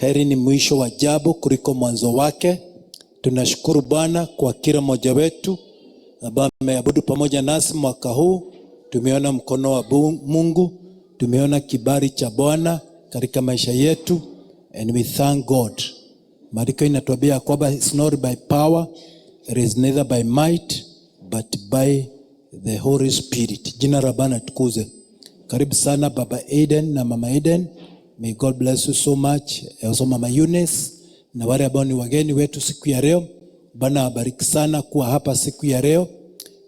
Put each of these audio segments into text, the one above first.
Heri ni mwisho wa ajabu kuliko mwanzo wake. Tunashukuru Bwana kwa kila mmoja wetu ambaye ameabudu pamoja nasi mwaka huu. Tumeona mkono wa Mungu, tumeona kibali cha Bwana katika maisha yetu, and we thank God. Maandiko inatuambia kwamba it's not by power, it is neither by might, but by the Holy Spirit. Jina la Bwana tukuze. Karibu sana Baba Eden na Mama Eden. May God bless you so much. Also Mama Eunice na wale ambao ni wageni wetu siku ya leo. Bwana awabariki sana kuwa hapa siku ya leo.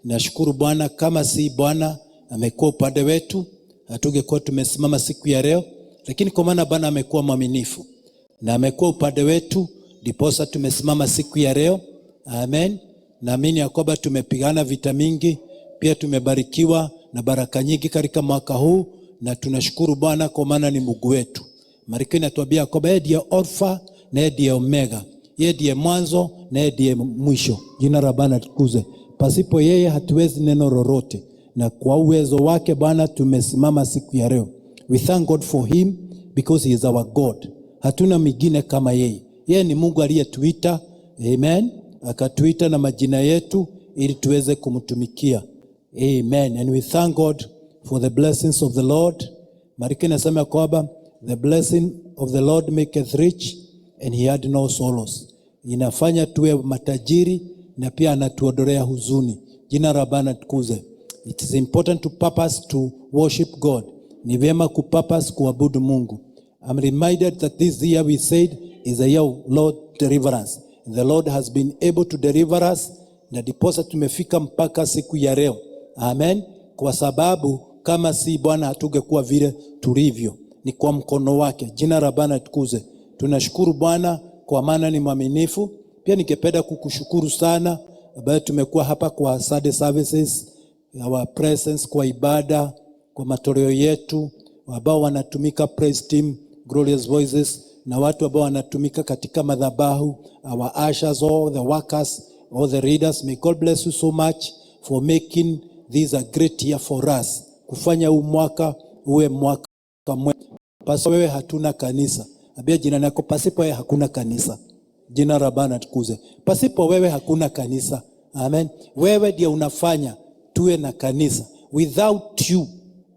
Nashukuru Bwana, kama si Bwana amekuwa upande wetu, hatungekuwa tumesimama siku ya leo. Lakini kwa maana Bwana amekuwa mwaminifu na amekuwa upande wetu, ndiposa tumesimama siku ya leo. Amen. Naamini ya kwamba tumepigana vita mingi, pia tumebarikiwa na baraka nyingi katika mwaka huu, na tunashukuru Bwana kwa maana ni Mungu wetu. Maandiko inatuambia kwamba yeye ndiye Alfa na yeye ndiye Omega, yeye ndiye mwanzo na yeye ndiye mwisho. Jina la Bwana tukuze. Pasipo yeye hatuwezi neno lolote, na kwa uwezo wake Bwana tumesimama siku ya leo. We thank God for him because he is our God. Hatuna mwingine kama yeye. Yeye ni Mungu aliyetuita, amen, akatuita na majina yetu ili tuweze kumtumikia. Amen. And we thank God for the blessings of the Lord. Maandiko inasema kwamba the blessing of the Lord maketh rich and he had no sorrows. Inafanya tuwe matajiri na pia anatuondolea huzuni. Jina la Bwana tukuze. It is important to purpose to worship God. Ni vyema kupurpose kuabudu Mungu. I'm reminded that this year we said is a year of Lord deliverance. The Lord has been able to deliver us, na diposa tumefika mpaka siku ya leo. Amen. Kwa sababu kama si Bwana hatungekuwa vile tulivyo. Ni kwa mkono wake. Jina la Bwana tukuze. Tunashukuru Bwana kwa maana ni mwaminifu. Pia ningependa kukushukuru sana ambaye tumekuwa hapa kwa Sunday services, our presence kwa ibada, kwa matoleo yetu, ambao wanatumika praise team, Glorious Voices, na watu ambao wanatumika katika madhabahu, our ushers, all the workers, all the readers. May God bless you so much for making this a great year for us. Kufanya huu mwaka uwe mwaka mwema. Pasipo wewe hatuna kanisa. Ambia jirani yako, pasipo wewe hakuna kanisa. Jina la Bwana tukuze. Pasipo wewe hakuna kanisa. Amen. Wewe ndiye unafanya tuwe na kanisa. Without you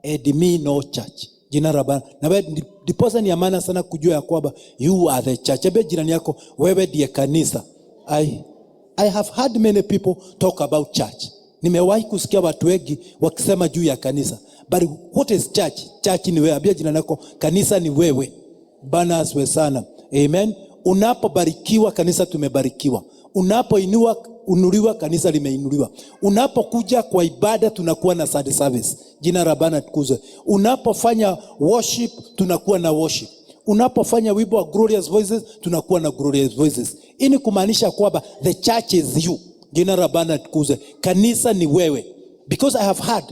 and me no church. Jina la Bwana. Na wewe ndiposa ni amana sana kujua ya kwamba you are the church. Ambia jirani yako, wewe ndiye kanisa. I have heard many people talk about church. Nimewahi kusikia watu wengi wakisema juu ya kanisa. But what is church? Church ni wewe. Ambia jirani yako, kanisa ni wewe. Bwana asiwe sana. Amen. Unapobarikiwa kanisa tumebarikiwa. Unapoinuliwa kanisa limeinuliwa. Unapokuja kwa ibada tunakuwa na Sunday service. Jina la Bwana tukuzwe. Unapofanya worship tunakuwa na worship. Unapofanya wimbo wa Glorious Voices tunakuwa na Glorious Voices. Ini kumaanisha kwamba the church is you. Jina la Bwana tukuzwe. Kanisa ni wewe. Because I have heard,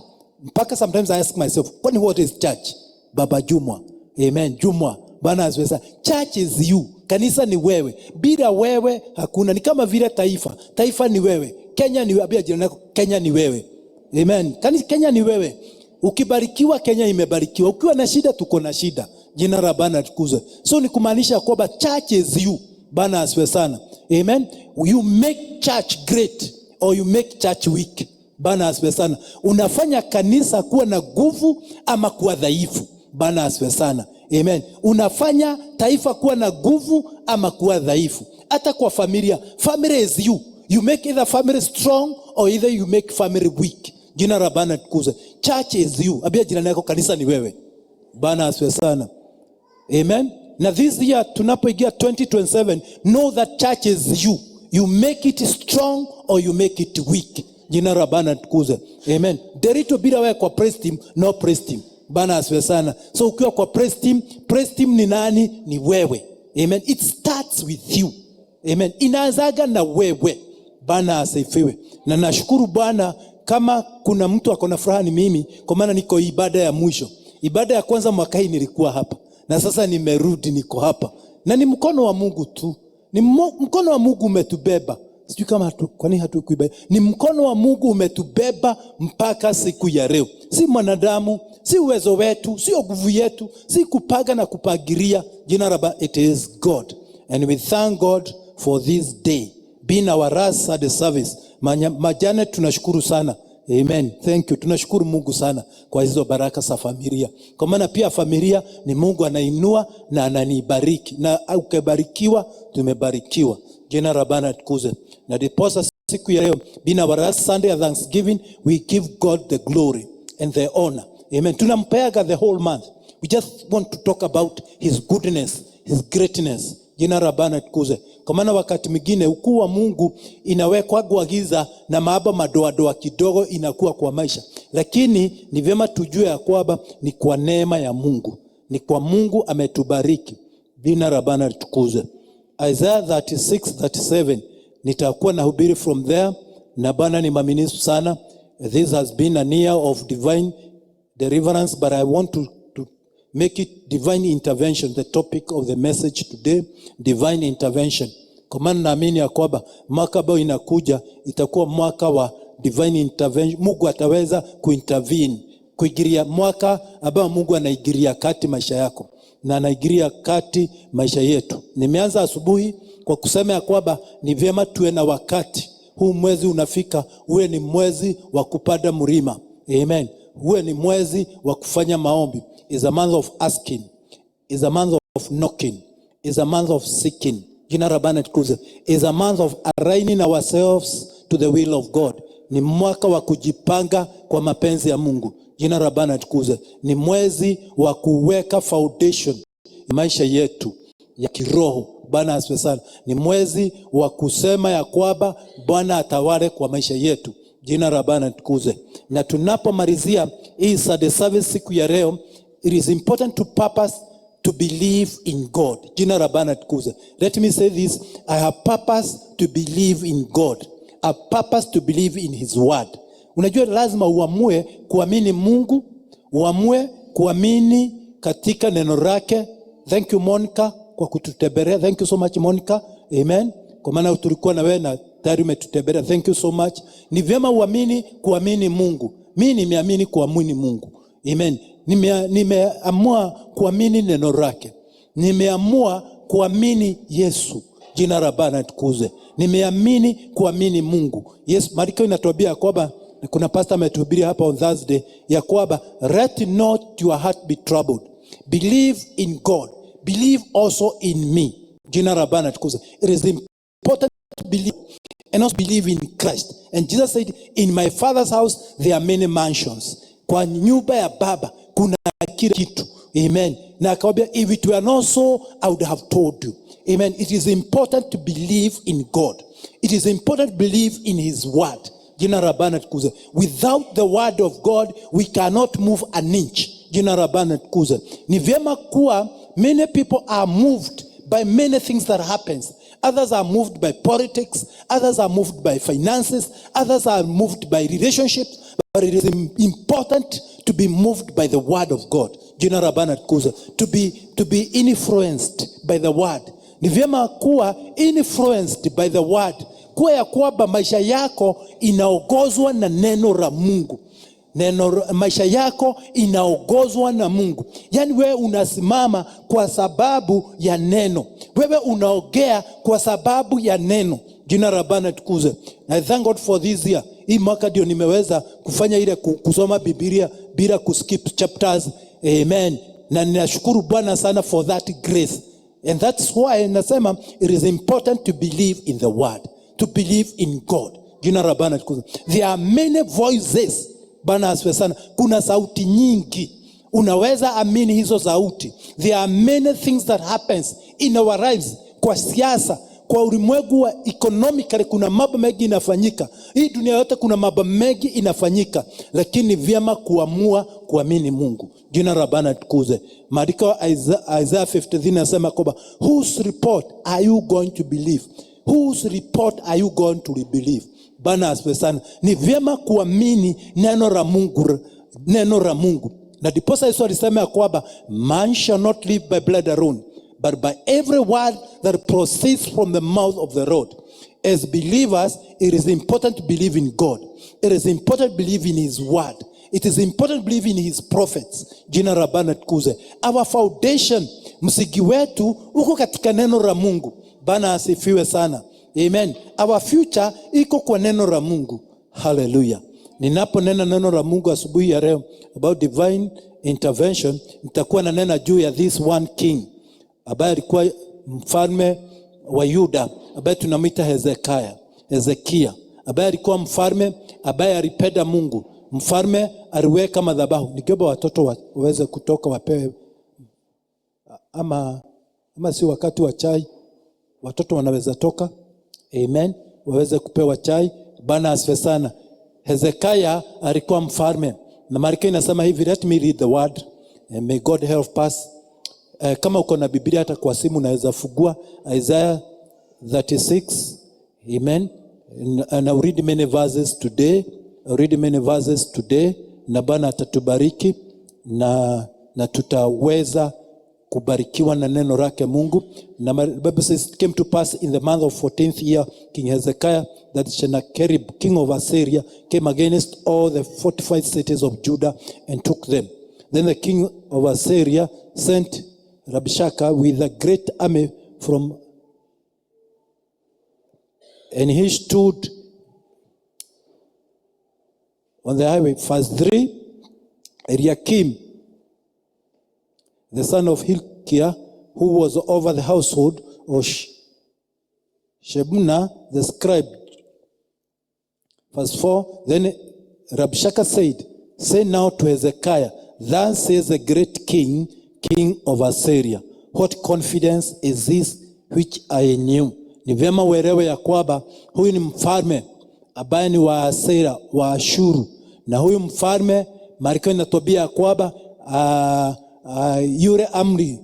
mpaka sometimes I ask myself, what is church? Baba Jumwa. Amen. Jumwa. Bwana asifiwe. Church is you. Kanisa ni wewe. Bila wewe hakuna. Ni kama vile taifa. Taifa ni wewe. Kenya ni wewe. Kenya ni wewe. Amen. Kenya ni wewe. Ukibarikiwa Kenya imebarikiwa. Ukiwa na shida tuko na shida. Jina la Bwana tukuzwe. So ni kumaanisha kwamba church is you. Bwana asifiwe sana. Amen. You make church great or you make church weak. Bwana asifiwe sana. Unafanya kanisa kuwa na nguvu ama kuwa dhaifu. Bwana asifiwe sana. Amen. Unafanya taifa kuwa na nguvu ama kuwa dhaifu. Hata kwa familia, family is you. You make either family strong or either you make family weak. Jina la Bwana tukuzwe. Church is you. Ambia jirani yako, kanisa ni wewe. Bwana asifiwe sana. Amen. Na this year tunapoingia 2027, know that church is you. You make it strong or you make it weak. Jina la Bwana tukuzwe. Amen. Derito bila wewe kwa praise team, no praise team. Bwana asifiwe sana. So ukiwa kwa praise team ni nani? Ni wewe. Amen. It starts with you. Amen. Inaanzaga na wewe. Bwana asifiwe. Na nashukuru Bwana, kama kuna mtu akona furaha ni mimi, kwa maana niko ibada ya mwisho. Ibada ya kwanza mwaka hii nilikuwa hapa. Na sasa nimerudi niko hapa. Na ni mkono wa Mungu tu. Ni mkono wa Mungu umetubeba. Sijui kama kwa nini hatukuiba. Ni mkono wa Mungu umetubeba mpaka siku ya leo. Si mwanadamu, si uwezo wetu, si nguvu yetu, si kupaga na kupagiria. Jina la Bwana, it is God. And we thank God for this day being our last Sunday service. Majane tunashukuru sana. Amen. Thank you. Tunashukuru Mungu sana kwa hizo baraka za familia. Kwa maana pia familia ni Mungu anainua na ananibariki. Na ukibarikiwa, tumebarikiwa. Jina la Bwana tukuze. Na diposa siku ya leo, being our last Sunday of Thanksgiving, we give God the glory and the honor. Amen. Tunampeaga the whole month. We just want to talk about his goodness, his greatness. Jina la Bwana tukuze. Kwa maana wakati mwingine ukuu wa Mungu inawekwa kwa giza na maaba madoa kidogo inakuwa kwa maisha. Lakini ni vyema tujue ya kwamba ni kwa neema ya Mungu. Ni kwa Mungu ametubariki. Jina la Bwana tukuze. Isaiah 36:37 nitakuwa nahubiri from there, na Bwana ni mwaminifu sana. This has been an year of divine deliverance, but I want to make it divine intervention, the topic of the message today, divine intervention. Kwa maana naamini ya kwamba mwaka ambao inakuja itakuwa mwaka wa divine intervention. Mungu ataweza kuintervene, kuingilia mwaka ambao Mungu anaigiria kati maisha yako na anaigiria kati maisha yetu. Nimeanza asubuhi kwa kusema ya kwamba ni vyema tuwe na wakati. Huu mwezi unafika, uwe ni mwezi wa kupanda mlima. Amen. Uwe ni mwezi wa kufanya maombi. Is a month of asking. Is a month of knocking. Is a month of seeking. Jina la Bwana tukuze. Is a month of aligning ourselves to the will of God. Ni mwaka wa kujipanga kwa mapenzi ya Mungu. Jina la Bwana tukuze. Ni mwezi wa kuweka foundation maisha yetu ya kiroho. Bwana asifiwe sana. Ni mwezi wa kusema ya kwamba Bwana atawale kwa maisha yetu. Jina la Bwana tukuze. Na tunapomalizia hii Sunday service siku ya leo, it is important to purpose to believe in God. Jina la Bwana tukuze. Let me say this. I have purpose to believe in God. A purpose to believe in his word. Unajua lazima uamue kuamini Mungu, uamue kuamini katika neno lake. Thank you Monica kwa kututembelea. Thank you so much Monica. Amen. Kwa maana tulikuwa na wewe na tayari umetutembelea. Thank you so much. Ni vyema uamini kuamini Mungu. Mimi nimeamini kuamini Mungu. Amen. Nimeamua kuamini neno lake. Nimeamua kuamini Yesu. Jina la Bwana tukuze. Nimeamini kuamini Mungu. Yesu, Mariko inatuambia kwamba kuna pastor ametuhubiria hapa on Thursday ya kwamba let not your heart be troubled. Believe in God. Believe also in me. Jina la Bwana tukuze. It is important to believe and also believe in Christ. And Jesus said, in my Father's house there are many mansions. Kwa nyumba ya Baba kuna kila kitu. Amen. Na akawambia, if it were not so, I would have told you. Amen. It is important to believe in God. It is important to believe in his word. Jina la Bwana tukuze. Without the word of God, we cannot move an inch. Jina la Bwana tukuze. Ni vyema kuwa many people are moved by many things that happens. Others are moved by politics. Others are moved by finances. Others are moved by relationships. But it is important to be moved by the word of God. Jina la Bwana tukuze. To be influenced by the word. Ni vyema kuwa influenced by the word. Kuwa ya kwamba maisha yako inaongozwa na neno la Mungu. Maisha yako inaongozwa na Mungu. Yani wewe unasimama kwa sababu ya neno. Wewe unaongea kwa sababu ya neno. Jina la Bwana tukuze. I thank God for this year. Hii mwaka ndio nimeweza kufanya ile kusoma Biblia bila kuskip chapters. Amen. Na ninashukuru Bwana sana for that grace. And that's why nasema it is important to believe in the word. To believe in God. Jina la Bwana tukuze. There are many voices. Bwana asifiwe sana. Kuna sauti nyingi. Unaweza amini hizo sauti. There are many things that happens in our lives. Kwa siasa, kwa ulimwengu wa economically kuna mambo mengi inafanyika. Hii dunia yote kuna mambo mengi inafanyika. Lakini vyema kuamua kuamini Mungu. Jina la Bwana tukuze. Maandiko Isaiah 53 nasema kwamba whose report are you going to believe? Whose report are you going to believe? Bwana asifiwe sana. Ni vyema kuamini neno la Mungu, neno la Mungu. Na diposa Yesu alisema kwamba man shall not live by bread alone, but by every word that proceeds from the mouth of the Lord. As believers, it is important to believe in God. It is important to believe in his word. It is important to believe in his prophets. Jina la Bwana tukuze. Our foundation, msingi wetu uko katika neno la Mungu. Bwana asifiwe sana. Amen. Our future iko kwa neno la Mungu. Hallelujah. Ninaponena neno la Mungu asubuhi ya leo about divine intervention, nitakuwa na nena juu ya this one king ambaye alikuwa mfalme wa Yuda, ambaye tunamwita Hezekia, ambaye alikuwa mfalme ambaye alipenda Mungu. Mfalme aliweka madhabahu. Nikiomba watoto waweze kutoka wapewe, ama si wakati wa chai, watoto wanaweza toka. Amen. Waweze kupewa chai. Bwana asifiwe sana. Hezekia alikuwa mfalme. Na Marko inasema hivi, let me read the word and may God help us. Kama uko na Biblia hata kwa simu unaweza fungua Isaiah 36. Amen. And I'll read many verses today. Na Bwana atatubariki na tutaweza kubarikiwa na neno lake Mungu. Na Bible says it came to pass in the month of 14th year King Hezekiah that Sennacherib king of Assyria came against all the fortified cities of Judah and took them. Then the king of Assyria sent Rabshakeh with a great army and he stood on the highway. Verse 3, Eliakim, the son of Hilkiah, who was over the household of Shebna, the scribe. Verse 4, then Rabshakeh said, say now to Hezekiah, thus says the great king of Assyria, what confidence is this which I knew? Ni vyema uelewe ya kwamba huyu ni mfalme ambaye ni wa Assyria, wa Ashuru. Na huyu mfalme Marko inatuambia kwamba yule amri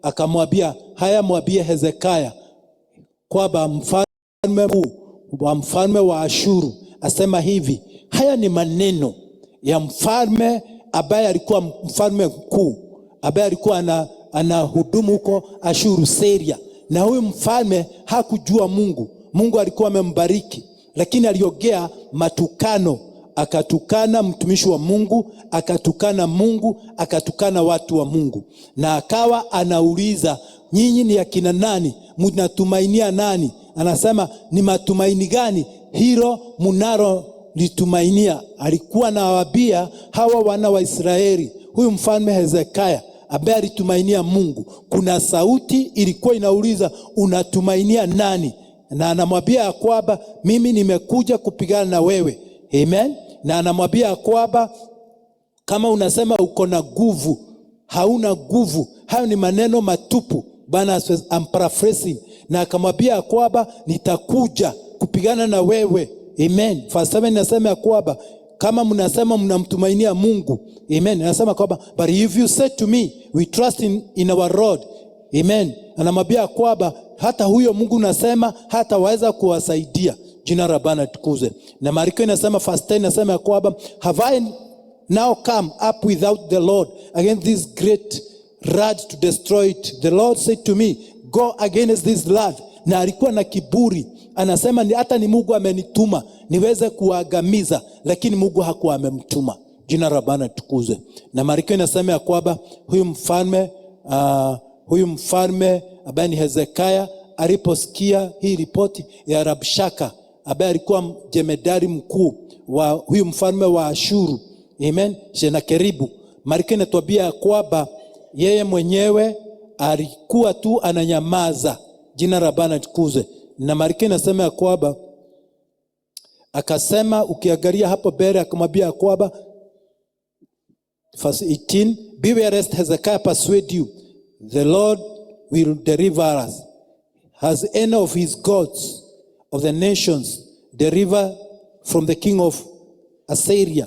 akamwambia, haya mwambie Hezekiah kwamba mfalme wa Ashuru asema hivi. Haya ni maneno ya mfalme ambaye alikuwa mfalme mkuu, ambaye alikuwa anahudumu huko Ashuru Syria. Na huyu mfalme hakujua Mungu. Mungu alikuwa amembariki, lakini aliongea matukano. Akatukana mtumishi wa Mungu, akatukana Mungu, akatukana watu wa Mungu. Na akawa anauliza, nyinyi ni akina nani? Mnatumainia nani? Anasema, ni matumaini gani hilo mnalo litumainia? Alikuwa anawaambia hawa wana wa Israeli, huyu mfalme Hezekiah ambaye alitumainia Mungu. Kuna sauti ilikuwa inauliza, unatumainia nani? Na anamwambia kwamba mimi nimekuja kupigana na wewe. Amen. Na anamwambia kwamba kama unasema uko na nguvu, hauna nguvu. Hayo ni maneno matupu. Bwana, I'm paraphrasing. Na akamwambia kwamba nitakuja kupigana na wewe. Amen. Verse 7 inasema kwamba kama mnasema mnamtumainia Mungu. Amen. Anasema kwamba but if you say to me we trust in our Lord. Amen. Anamwambia kwamba hata huyo Mungu nasema hata waweza kuwasaidia. Jina la Bwana tukuze. Na Marko inasema verse 10 inasema kwamba have I now come up without the Lord against this great lad to destroy it? The Lord said to me, go against this lad. Na alikuwa na kiburi. Anasema hata ni Mungu amenituma niweze kuangamiza, lakini Mungu hakuwa amemtuma. Jina la Bwana tukuze. Na Marko inasema kwamba huyu mfalme ambaye ni Hezekiah aliposikia hii ripoti ya Rabshakeh ambaye alikuwa jemedari mkuu wa huyu mfalme wa Ashuru. Amen. Senakeribu. Marko inatuambia kwamba yeye mwenyewe alikuwa tu ananyamaza. Jina la Bwana tukuze. Na Marko inasema kwamba akasema, ukiangalia hapo mbele akamwambia kwamba verse 18, beware lest Hezekiah persuade you, the Lord will deliver us. Has any of his gods of the nations delivered from the king of Assyria?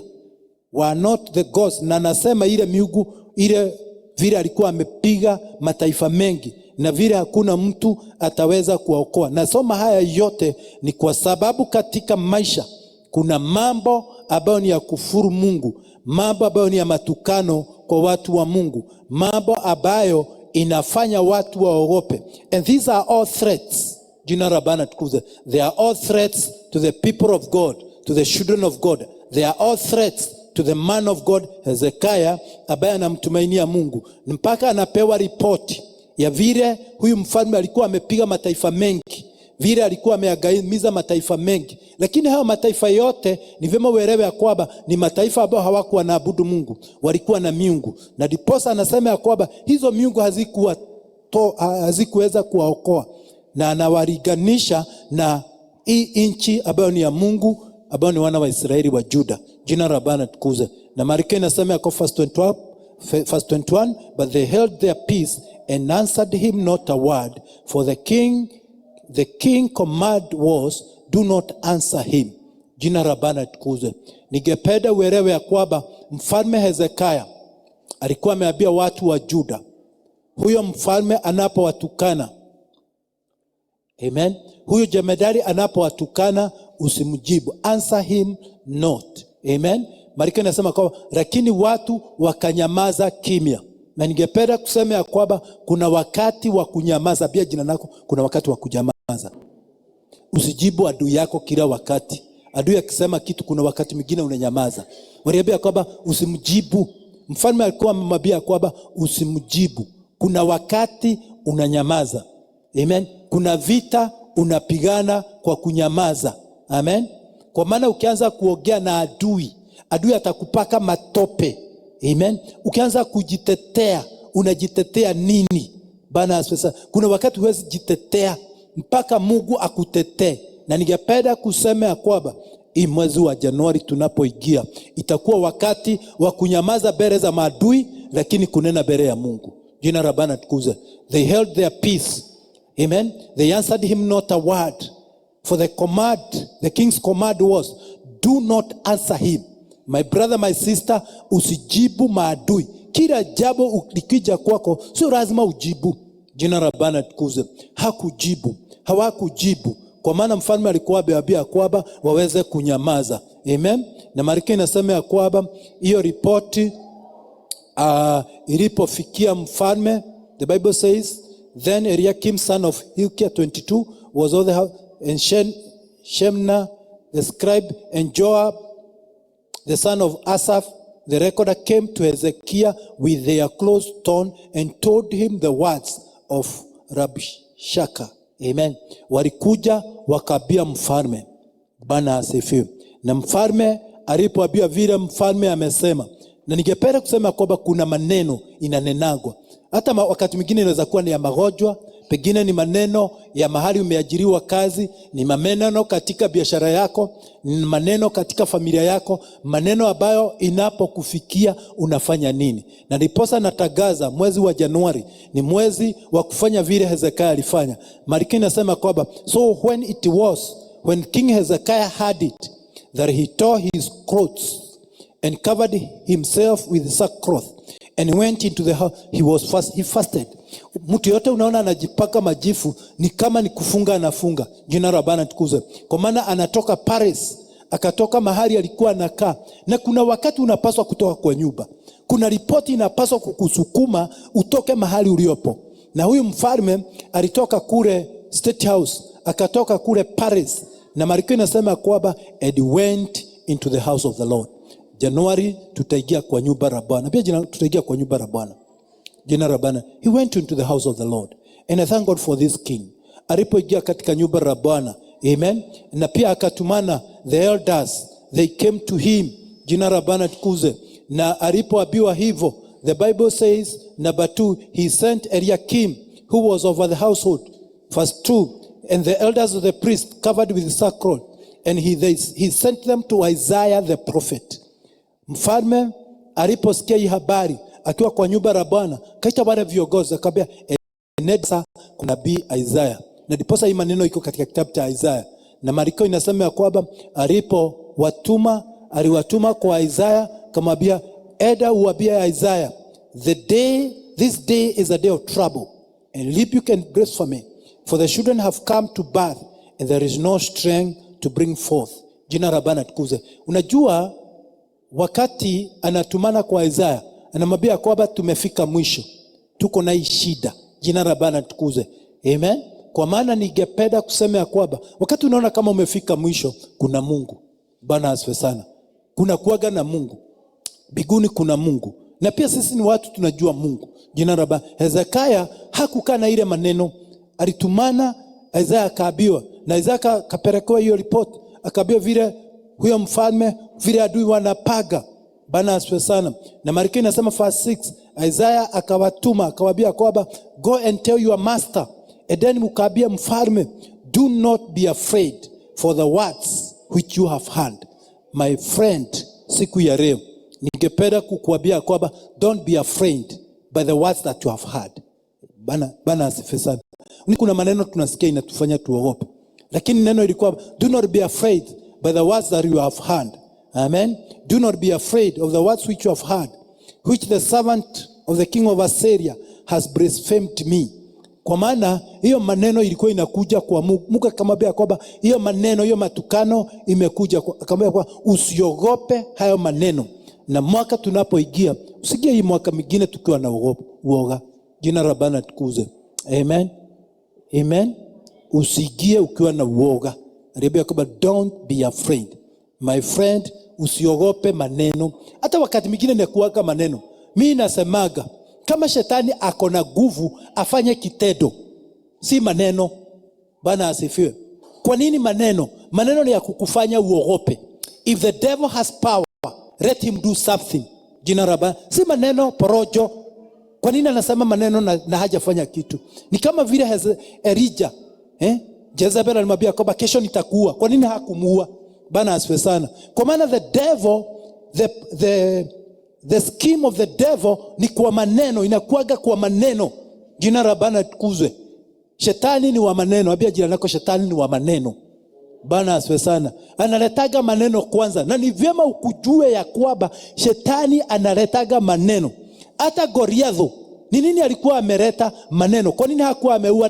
Were not the gods? Na nasema ile miungu ile vile alikuwa amepiga mataifa mengi, na vile hakuna mtu ataweza kuwaokoa. Nasoma haya yote ni kwa sababu katika maisha kuna mambo ambayo ni ya kufuru Mungu, mambo ambayo ni ya matukano kwa watu wa Mungu, mambo ambayo inafanya watu waogope. And these are all threats. Jina la Bwana tukuze. They are all threats to the people of God, to the children of God. They are all threats to the man of God Hezekiah ambaye anamtumainia Mungu, mpaka anapewa ripoti ya vile huyu mfalme alikuwa amepiga mataifa mengi, vile alikuwa ameangamiza mataifa mengi. Lakini hao mataifa yote ni vyema uelewe ya kwamba ni mataifa ambayo hawakuwa naabudu Mungu, walikuwa na miungu. Na diposa anasema ya kwamba hizo miungu hazikuweza kuwaokoa, na anawaliganisha na hii nchi ambayo ni ya Mungu, ambao ni wana wa Israeli wa Juda. Jina la Bwana tukuze. Na Marko inasema kwa verse 21, but they held their peace and answered him not a word, for the king command was, do not answer him. Jina la Bwana tukuze. Ningependa uelewe ya kwamba mfalme Hezekiah alikuwa ameambia watu wa Juda, huyo mfalme anapowatukana, amen, huyo jemedari anapowatukana usimjibu, answer him not, amen. Mariko inasema kwamba lakini watu wakanyamaza kimya. Na ningependa kusema ya kwamba kuna wakati wa kunyamaza. Pia jina lako kuna wakati wa kunyamaza. Usijibu adui yako kila wakati. Adui akisema kitu kuna wakati mwingine unanyamaza. Waliambia kwamba usimjibu. Mfalme alikuwa amemwambia kwamba usimjibu. Kuna wakati unanyamaza. Amen. Kuna vita unapigana kwa kunyamaza. Amen. Kwa maana ukianza kuongea na adui atakupaka matope. Amen. Ukianza kujitetea, unajitetea nini? Bana asifiwe. Kuna wakati huwezi jitetea mpaka Mungu akutetee. Na ningependa kusema ya kwamba hii mwezi wa Januari tunapoingia itakuwa wakati wa kunyamaza mbele za maadui, lakini kunena mbele ya Mungu. Jina la Bwana tukuze. They held their peace. Amen. They answered him not a word. For the king's command was, do not answer him. My brother, my sister, usijibu maadui. Kila jambo likija kwako sio lazima ujibu. Jina la Bwana tukuze. Hawakujibu. Kwa maana mfalme alikuwa amewaambia kwamba waweze kunyamaza. Amen. Na Marko inasema ya kwamba hiyo ripoti ilipofikia mfalme, the Bible says, then Eliakim son of Hilkiah 22 was over the house, and Shemna the scribe and Joab the son of Asaph the recorder came to Hezekiah with their clothes torn and told him the words of Rabshakeh. Amen. Walikuja wakaambia mfalme. Bwana asifiwe. Na mfalme alipoambia vile mfalme amesema. Na ningependa kusema kwamba kuna maneno inanenagwa. Hata wakati mwingine inaweza kuwa ni ya magonjwa, pengine ni maneno ya mahali umeajiriwa kazi, ni maneno katika biashara yako, ni maneno katika familia yako, maneno ambayo inapokufikia unafanya nini. Na ndiposa natangaza mwezi wa Januari ni mwezi wa kufanya vile Hezekiah alifanya. Marko inasema kwamba, so when King Hezekiah heard it, that he tore his clothes and covered himself with sackcloth and went into the house. He fasted. Mtu yote unaona anajipaka majifu ni kama ni kufunga anafunga. Jina la Bwana tukuze. Kwa maana anatoka Paris, akatoka mahali alikuwa anakaa. Na kuna wakati unapaswa kutoka kwa nyumba. Kuna ripoti inapaswa kukusukuma utoke mahali uliopo. Na huyu mfalme alitoka kule State House, akatoka kule Paris. Na Marko inasema kwamba and went into the house of the Lord. Januari tutaingia kwa nyumba la Bwana. Pia tutaingia kwa nyumba la Bwana. Jina la Bwana. He went into the house of the Lord. And I thank God for this king. Alipoingia katika nyumba la Bwana. Amen. Na pia akatumana the elders. They came to him. Jina la Bwana tukuze. Na alipoambiwa hivyo, the Bible says, number 2, he sent Eliakim, who was over the household. Verse 2, and the elders of the priest covered with sackcloth. And he sent them to Isaiah the prophet. Mfalme aliposikia hii habari akiwa kwa nyumba la Bwana, kaita wale viongozi akamwambia enenda kuna nabii Isaiah. Na ndiposa hii maneno iko katika kitabu cha Isaiah. Na Marko inasema ya kwamba aliwatuma kwa Isaiah, akamwambia enda uambie Isaiah, this day is a day of trouble and rebuke and blasphemy, for the children have come to birth and there is no strength to bring forth. Jina la Bwana tukuze. Unajua wakati anatumana kwa Isaiah, anamwambia kwamba tumefika mwisho, tuko na shida. Jina la Bwana tukuze. Amen. Kwa maana ningependa kusema kwamba wakati unaona kama umefika mwisho, kuna Mungu. Bwana asifiwe sana. Kuna kuaga na Mungu. Biguni kuna Mungu. Na pia sisi ni watu tunajua Mungu. Jina raba. Hezekia hakukaa na ile maneno. Alitumana Isaya akaambiwa. Na Isaya akapelekewa hiyo report. Akaambiwa vile huyo mfalme, vile adui wanapaga. Bwana asifiwe sana. Na Marko inasema verse 6. Isaya akawatuma, akawaambia kwamba go and tell your master. And then mkaambia mfalme, do not be afraid for the words which you have heard. My friend, siku ya leo ningependa kukuambia kwamba don't be afraid by the words that you have heard. Bwana asifiwe sana. Kuna maneno tunasikia inatufanya tuogope. Lakini neno ilikuwa do not be afraid by the words that you have heard. Amen. Do not be afraid of the words which you have heard, which the servant of the king of Assyria has blasphemed me. Kwa maana hiyo maneno ilikuwa inakuja kwa Mungu akamwambia kwamba hiyo maneno, hiyo matukano imekuja, akamwambia kwamba usiogope hayo maneno. Na mwaka tunapoingia, usigie hii mwaka mwingine tukiwa na uoga. Jina la Bwana tukuze. Amen. Amen. Usigie ukiwa na uoga. Aliambia kwamba don't be afraid. My friend, usiogope maneno. Hata wakati mwingine ni kuwaka maneno. Mimi nasemaga kama shetani ako na nguvu afanye kitendo, si maneno. Bwana asifiwe. Kwa nini maneno? Maneno ni ya kukufanya uogope. If the devil has power, let him do something. Jina la Bwana. Si maneno porojo. Kwa nini anasema maneno na hajafanya kitu? Ni kama vile Elijah, Jezebel alimwambia kwamba kesho nitakuua. Kwa nini hakumuua? Bwana asifiwe sana. Kwa maana the devil, the scheme of the devil ni kwa maneno, inakuaga kwa maneno. Jina la Bwana tukuzwe. Shetani ni wa maneno. Ambia jirani yako shetani ni wa maneno. Bwana asifiwe sana. Analetaga maneno kwanza. Na ni vyema ukujue ya kwamba shetani analetaga maneno. Hata Goliath, ni nini alikuwa ameleta? Maneno. Kwa nini hakuwa ameua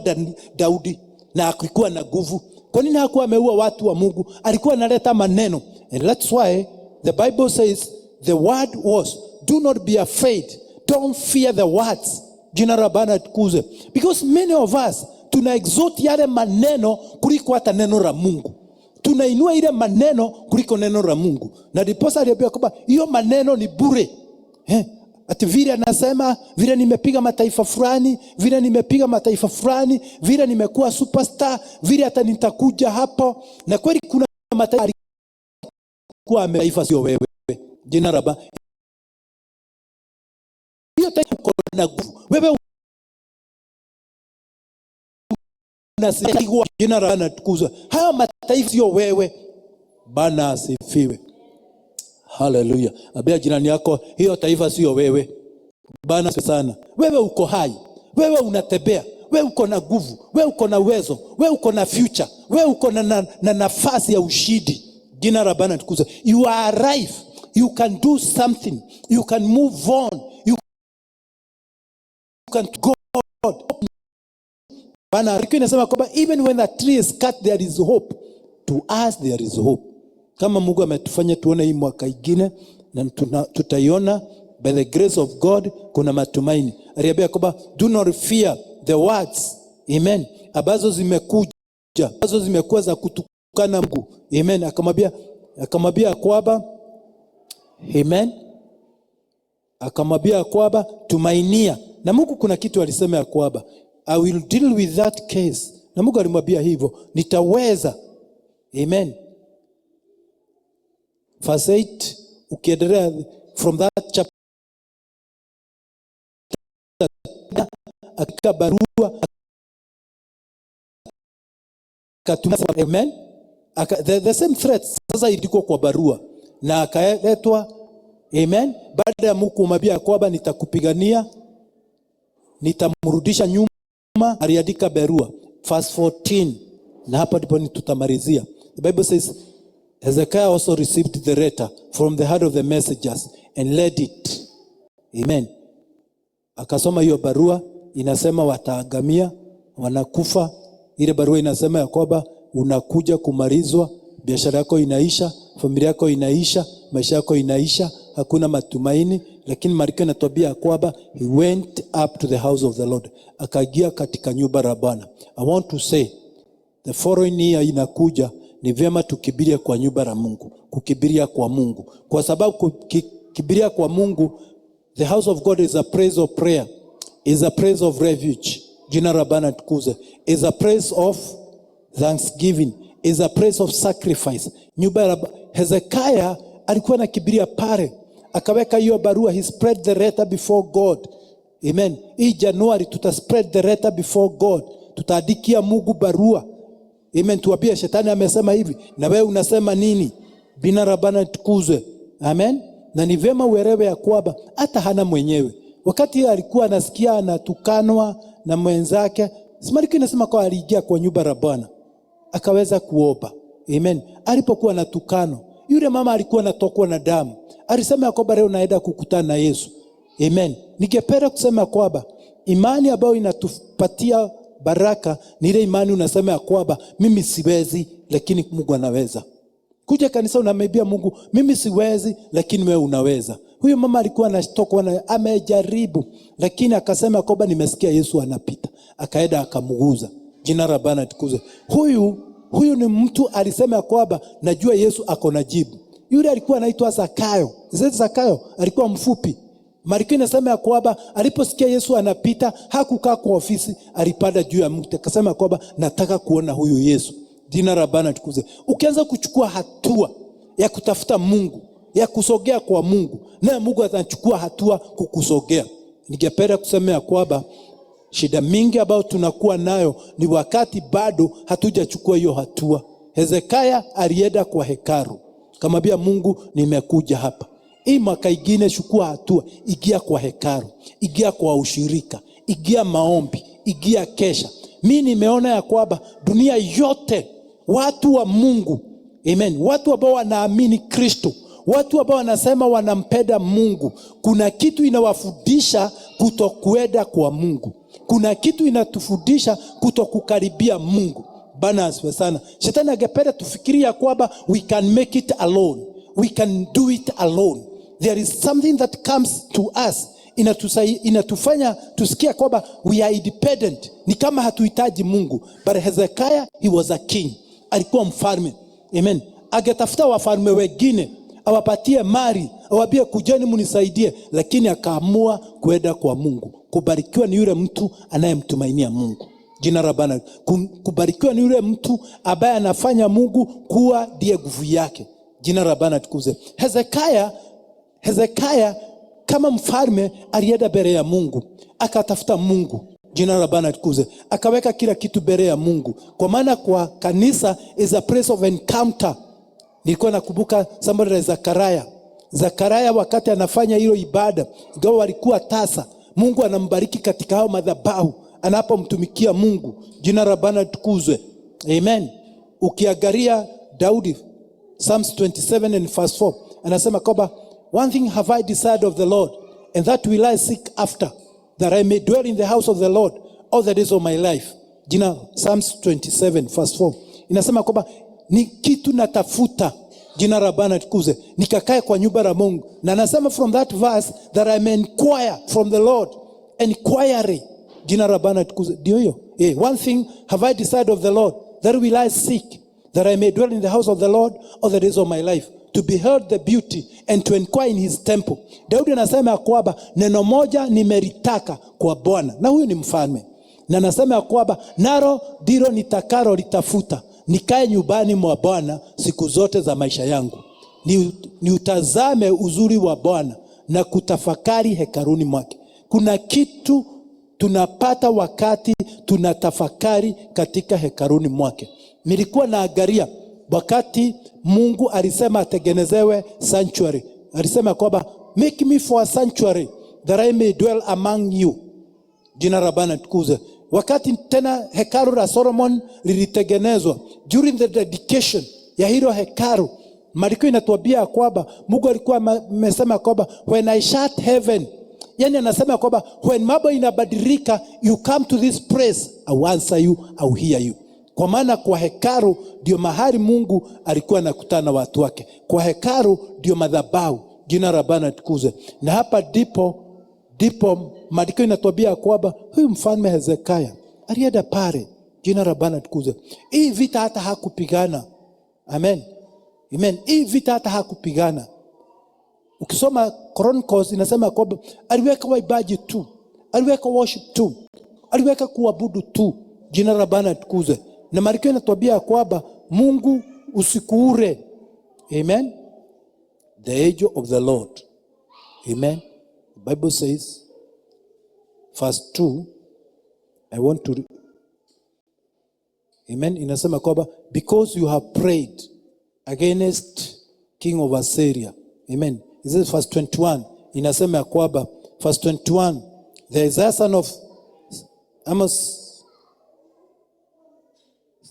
Daudi na alikuwa na nguvu? Kwa nini hakuwa ameua watu wa Mungu? Alikuwa analeta maneno. And that's why the Bible says the word was, do not be afraid. Don't fear the words. Jina la Bwana tukuze. Because many of us tuna exalt yale maneno kuliko hata neno la Mungu. Tunainua ile maneno kuliko neno la Mungu. Na ndiposa aliambia kwamba hiyo maneno ni bure. Ati vile anasema vile nimepiga mataifa fulani, vile nimepiga mataifa fulani, vile nimekuwa superstar, vile hata nitakuja hapo. Na kweli kuna mataifa kwa mataifa sio wewe. Jina la Bwana. Hiyo taifa uko na nguvu. Wewe unasikia jina la Bwana tukuzwe. Hayo mataifa sio wewe. Bwana asifiwe. Hallelujah. Abia jirani yako hiyo taifa sio wewe. Bwana sana. Wewe uko hai. Wewe unatembea. Wewe uko na nguvu. Wewe uko na uwezo. Wewe uko na future. Wewe uko na nafasi ya ushindi. Jina la Bwana tukuzwe. You are alive. You can do something. You can move on. You can go on. Bwana inasema kwamba even when the tree is cut there is hope. To us there is hope. Kama Mungu ametufanya tuone hii mwaka ingine na tutaiona by the grace of God, kuna matumaini. Aliambia kwamba do not fear the words, amen, ambazo zimekuja, ambazo zimekuwa za kutukana Mungu, amen. Akamwambia kwamba amen, akamwambia kwamba tumainia. Na Mungu kuna kitu alisema ya kwamba I will deal with that case. Na Mungu alimwambia hivyo, nitaweza, amen. Verse 8, ukiendelea from that chapter, akika barua akatuma, amen. The same threats sasa ilikuwa kwa barua na akaletwa, amen. Baada ya Mungu kumwambia kwamba nitakupigania, nitamrudisha nyuma, aliandika barua. Verse 14, na hapa ndipo tutamalizia. The Bible says Hezekiah also received the letter from the hand of the messengers and read it. Amen. Akasoma hiyo barua, inasema wataangamia, wanakufa. Ile barua inasema ya kwamba unakuja kumalizwa, biashara yako inaisha, familia yako inaisha, maisha yako inaisha, hakuna matumaini. Lakini Marko anatuambia kwamba he went up to the house of the Lord. Akaingia katika nyumba la Bwana. I want to say the following year inakuja, ni vyema tukibiria kwa nyumba la Mungu, kukibiria kwa Mungu. Kwa sababu Kibiria kwa Mungu, the house of God is a place of prayer, is a place of refuge. Jina la Bwana tukuze. Is a place of thanksgiving, is a place of sacrifice. Nyumba ya Hezekiah alikuwa na kibiria pale, akaweka hiyo barua. He spread the letter before God. Amen. Hii Januari tuta spread the letter before God. Tutaandikia Mungu barua. Amen. Tuambie shetani amesema hivi, na wewe unasema nini? Jina la Bwana tukuzwe. Amen. Na ni vema uelewe ya kwamba hata hana mwenyewe, wakati alikuwa anasikia anatukanwa na mwenzake, Simariko inasema kwa aliingia kwa nyumba la Bwana akaweza kuomba. Amen. Alipokuwa anatukano, yule mama alikuwa anatokwa na damu, alisema ya kwamba leo naenda kukutana na Yesu. Amen. Ningependa kusema kwamba imani ambayo inatupatia baraka ni ile imani unasema ya kwamba mimi siwezi lakini Mungu anaweza. Kuja kanisa unamwambia Mungu mimi siwezi lakini wewe unaweza. Huyo mama alikuwa anatokwa na amejaribu, lakini akasema kwamba nimesikia Yesu anapita. Akaenda akamguza. Jina la Bwana tukuzwe. Huyu ni mtu alisema kwamba najua Yesu ako na jibu. Yule alikuwa anaitwa Zakayo. Zakayo alikuwa mfupi. Mariko inasema kwamba aliposikia Yesu anapita hakukaa kwa ofisi, alipanda juu ya mti akasema kwamba nataka kuona huyu Yesu. Jina la Bwana tukuzwe. Ukianza kuchukua hatua ya kutafuta Mungu, ya kusogea kwa Mungu, na Mungu atachukua hatua kukusogea. Ningependa kusema kwamba shida mingi ambayo tunakuwa nayo ni wakati bado hatujachukua hiyo hatua. Hezekiah alienda kwa hekalu, akamwambia Mungu nimekuja hapa. Hii mwaka ingine chukua hatua, ingia kwa hekalu, ingia kwa ushirika, ingia maombi, ingia kesha. Mimi nimeona ya kwamba dunia yote watu wa Mungu, amen, watu ambao wanaamini Kristo, watu ambao wanasema wanampenda Mungu, kuna kitu inawafundisha kutokuenda kwa Mungu. Kuna kitu inatufundisha kutokukaribia Mungu. Bwana asifiwe sana. Shetani angependa tufikiria kwamba we can make it alone. We can do it alone. There is something that comes to us. Inatufanya tusikia kwamba we are independent. Ni kama hatuhitaji Mungu. But Hezekiah, he was a king. Alikuwa mfalme. Amen. Angetafuta wafalme wengine, awapatie mali, awambie kujeni munisaidie, lakini akaamua kwenda kwa Mungu. Kubarikiwa ni yule mtu anayemtumainia Mungu. Jina la Bwana. Kubarikiwa ni yule mtu ambaye anafanya Mungu kuwa ndiye nguvu yake. Jina la Bwana tukuze. Hezekiah kama mfalme alienda mbele ya Mungu, akatafuta Mungu. Jina la Bwana tukuze. Akaweka kila kitu mbele ya Mungu. Kwa maana kwa kanisa is a place of encounter. Nilikuwa nakumbuka somebody like Zakaria wakati anafanya hilo ibada, ingawa walikuwa tasa, Mungu anambariki katika hao madhabahu anapomtumikia Mungu. Jina la Bwana tukuzwe. Amen. Ukiangalia Daudi, Psalms 27 and verse 4, anasema kwamba one thing have I desired of the Lord, and that will I seek after, that I may dwell in the house of the Lord all the days of my life. Psalms 27 verse 4 inasema kwamba ni kitu natafuta. Jina la Bwana tukuze. Nikakae kwa nyumba la Mungu. Na anasema from that verse that I may inquire from the Lord. Inquiry. Jina la Bwana tukuze. Ndio hiyo. One thing have I desired of the Lord, that will I seek, that I may dwell in the house of the Lord all the days of my life, to behold the beauty and to inquire in his temple. Daudi anasema kwamba neno moja nimelitaka kwa Bwana. Na huyu ni mfalme. Na anasema kwamba naro ndilo nitakalo litafuta, nikae nyumbani mwa Bwana siku zote za maisha yangu. Ni utazame uzuri wa Bwana na kutafakari hekaluni mwake. Kuna kitu tunapata wakati tunatafakari katika hekaluni mwake. Nilikuwa naangalia wakati Mungu alisema atengenezewe sanctuary. Alisema kwamba make me for a sanctuary that I may dwell among you. Jina la Bwana tukuze. Wakati tena hekalu la Solomon lilitengenezwa, during the dedication ya hilo hekalu, Mariko inatuambia kwamba Mungu alikuwa amesema kwamba when I shut heaven, yani anasema kwamba when mambo inabadilika, you come to this place, I will answer you, I will hear you. Kwa maana kwa hekalu ndio mahali Mungu alikuwa anakutana na watu wake. Kwa hekalu ndio madhabahu. Jina la Bwana tukuze. Na hapa ndipo Mariko inatuambia kwamba huyu mfalme Hezekiah alienda pale. Jina la Bwana tukuze. Hii vita hata hakupigana. Amen. Amen. Hii vita hata hakupigana. Ukisoma Chronicles inasema kwamba aliweka waimbaji tu, aliweka worship tu, aliweka kuabudu tu. Jina la Bwana litukuzwe. Na Marko inatuambia kwamba Mungu usikuure. Amen. The angel of the Lord. Amen. The Bible says, verse 2, I want to Amen. Inasema kwamba because you have prayed against king of Assyria. Amen. This is verse 21. Inasema kwamba verse 21, there is a son of Amos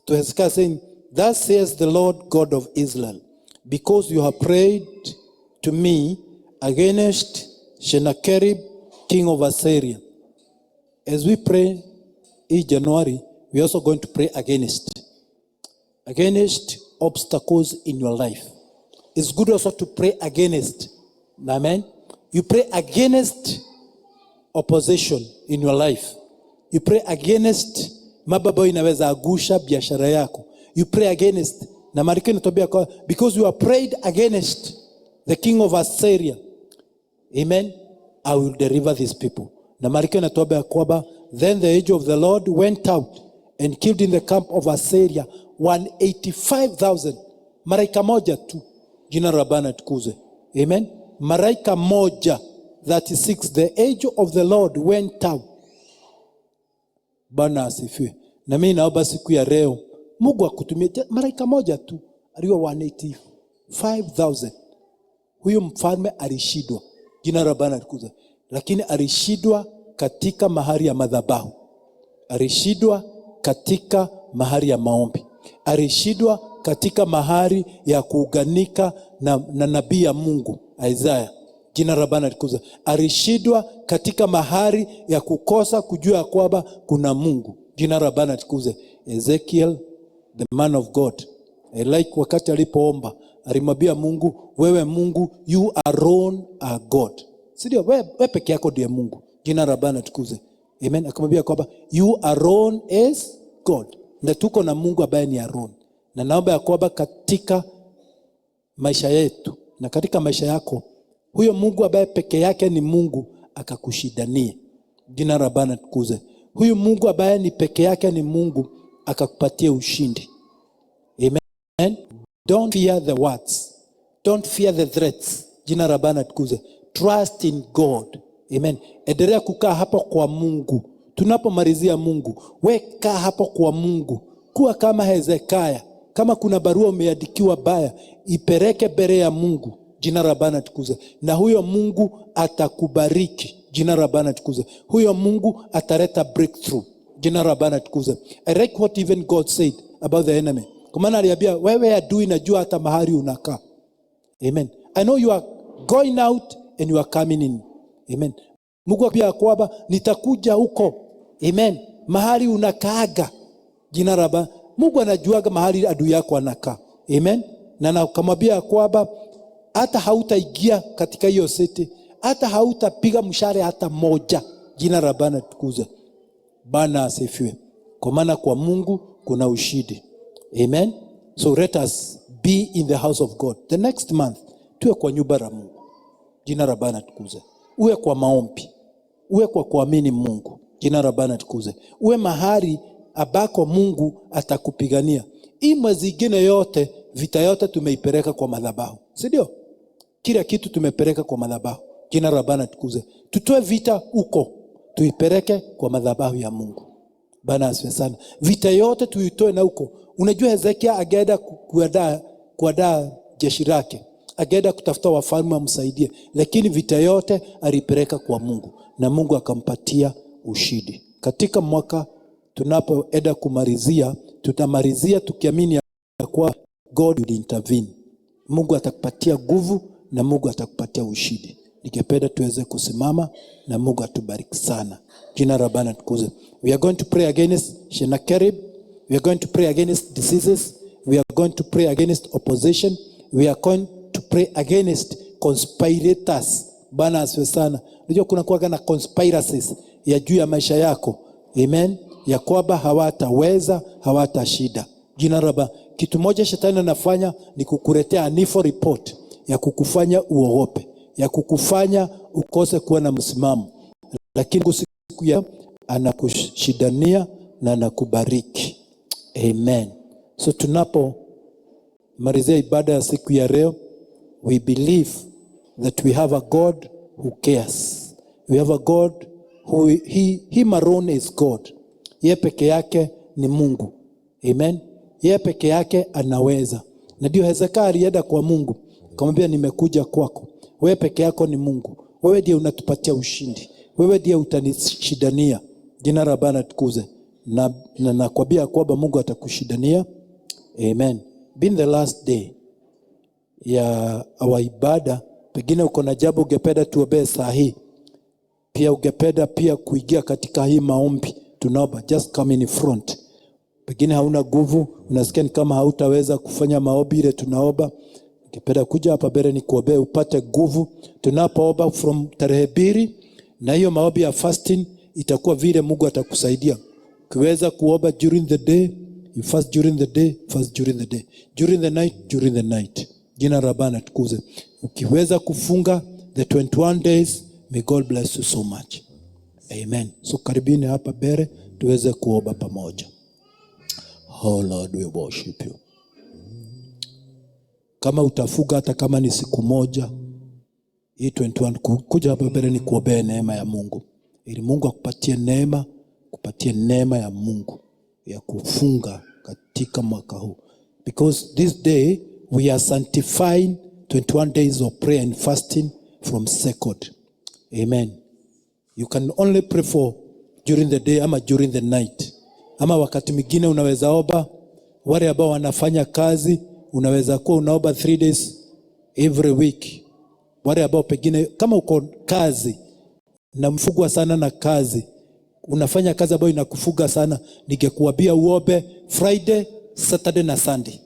to Hezekiah saying, thus says the Lord God of Israel, because you have prayed to me against Sennacherib, king of Assyria. As we pray in January, we're also going to pray against obstacles in your life. It's good also to pray against. Amen. You pray against opposition in your life. You pray against mababa inaweza agusha biashara yako. You pray against. Na Marko inatuambia kwa because you have prayed against the king of Assyria. Amen. I will deliver these people. Na Marko inatuambia kwamba then the angel of the Lord went out and killed in the camp of Assyria 185,000. Malaika moja tu. Jina la Bwana litukuzwe. Amen. Malaika moja, 36. The angel of the Lord went out. Bwana asifiwe. Na mimi naomba siku ya leo Mungu akutumie malaika moja tu, aliwa 185,000. Huyo mfalme alishindwa. Jina la Bwana litukuzwe. Lakini alishindwa katika mahali ya madhabahu. Alishindwa katika mahali ya maombi. Alishindwa katika mahali ya kuunganika na nabii ya Mungu Isaiah. Jina la Bwana litukuzwe. Alishindwa katika mahali ya kukosa kujua kwamba kuna Mungu. Jina la Bwana litukuzwe. Ezekiel, the man of God, I like wakati alipoomba, alimwambia Mungu, wewe Mungu, you alone are God. Sidio, wewe peke yako ndiye Mungu. Jina la Bwana litukuzwe. Amen. Akamwambia kwamba you alone is God. Na tuko na Mungu ambaye ni alone. Na naomba ya kwamba katika maisha yetu na katika maisha yako, huyo Mungu ambaye peke yake ni Mungu akakushindanie. Jina la Bwana litukuzwe. Huyo Mungu ambaye ni peke yake ni Mungu akakupatia ushindi. Amen. Don't fear the words. Don't fear the threats. Jina la Bwana litukuzwe. Trust in God. Amen. Endelea kukaa hapo kwa Mungu. Tunapomalizia Mungu, weka hapo kwa Mungu. Kuwa kama Hezekiah. Kama kuna barua umeandikiwa baya, ipeleke mbele ya Mungu. Jina la Bwana litukuzwe. Na huyo Mungu atakubariki. Jina la Bwana litukuzwe. Huyo Mungu ataleta breakthrough. Jina la Bwana litukuzwe. I like what even God said about the enemy. Kwa maana aliambia, wewe adui najua hata mahali unakaa. Amen. I know you are going out and you are coming in. Amen. Mungu pia kwamba nitakuja huko. Amen. Mahali unakaaga. Jina la Bwana. Mungu anajuaga mahali adui yako anakaa. Amen. Na nakamwambia kwamba hata hautaingia katika hiyo city, hata hautapiga mshale hata moja. Jina la Bwana litukuzwe. Bwana asifiwe. Kwa maana kwa Mungu kuna ushindi. Amen. So let us be in the house of God. The next month tuwe kwa nyumba la Mungu. Jina la Bwana litukuzwe. Uwe kwa maombi. Uwe kwa kuamini Mungu. Jina la Bwana litukuzwe. Uwe mahali ambako Mungu atakupigania. Hii mwezi ingine yote, vita yote tumeipeleka kwa madhabahu. Si ndio? Kila kitu tumepeleka kwa madhabahu. Jina la Bwana litukuzwe. Tutoe vita huko, tuipeleke kwa madhabahu ya Mungu. Bwana asifiwe sana. Vita yote tuitoe na huko. Unajua Hezekia ageenda kuandaa jeshi lake. Ageenda kutafuta wafalme wamsaidie, lakini vita yote alipeleka kwa Mungu na Mungu akampatia ushindi. Katika mwaka tunapoenda kumalizia, tutamalizia tukiamini ya kwa God will intervene. Mungu atakupatia nguvu na Mungu atakupatia ushindi. Nikipenda tuweze kusimama na Mungu atubariki sana. Jina la Bwana litukuzwe. We are going to pray against Sennacherib. We are going to pray against diseases. We are going to pray against opposition. We are going to pray against conspirators. Bwana asifiwe sana. Unajua kuna kuwaga na conspiracies ya juu ya maisha yako. Amen. Ya kwamba hawataweza, hawatashinda. Jina la Bwana. Kitu moja shetani anafanya ni kukuletea an evil report ya kukufanya uogope. ya kukufanya ukose kuwa na msimamo, lakini siku ya anakushidania na anakubariki. Amen. So tunapo malizia ibada ya siku ya leo, we believe that we have a God who cares. We have a God who him alone is God. Yeye peke yake ni Mungu. Amen. Yeye peke yake anaweza. Na ndio Hezekia alienda kwa Mungu, akamwambia nimekuja kwako. Wewe peke yako ni Mungu. Wewe ndiye unatupatia ushindi. Wewe ndiye utanishidania. Jina la Bwana tukuze. Na nakwambia kwamba Mungu atakushidania. Amen. Being the last day ya our ibada, pengine uko na jambo ungependa tuombe saa hii. Pia ungependa pia kuingia katika hii maombi. Tunaomba, just come in front. Pengine hauna nguvu, unasikia kama hautaweza kufanya maombi ile tunaomba. Ungependa kuja hapa mbele ni kuombe upate nguvu. Tunapoomba from tarehe 2, na hiyo maombi ya fasting itakuwa vile Mungu atakusaidia. Ukiweza kuomba during the day, you fast during the day, fast during the day. During the night, during the night. Jina la Bwana tukuze. Ukiweza kufunga the 21 days, may God bless you so much. Amen. So karibuni hapa mbele tuweze kuomba pamoja. Oh Lord, we worship you. Kama utafuga hata kama ni siku moja, hii 21 kuja hapa mbele ni kuombea neema ya Mungu. Ili Mungu akupatie neema, kupatie neema ya Mungu ya kufunga katika mwaka huu. Because this day we are sanctifying 21 days of prayer and fasting from sacred. Amen. You can only pray for during the day ama during the night. Ama wakati mwingine unaweza omba, wale ambao wanafanya kazi, unaweza kuwa unaomba 3 days every week. Wale ambao pengine kama uko kazi na mfugwa sana na kazi, unafanya kazi ambayo inakufuga sana, ningekuambia uombe Friday, Saturday na Sunday.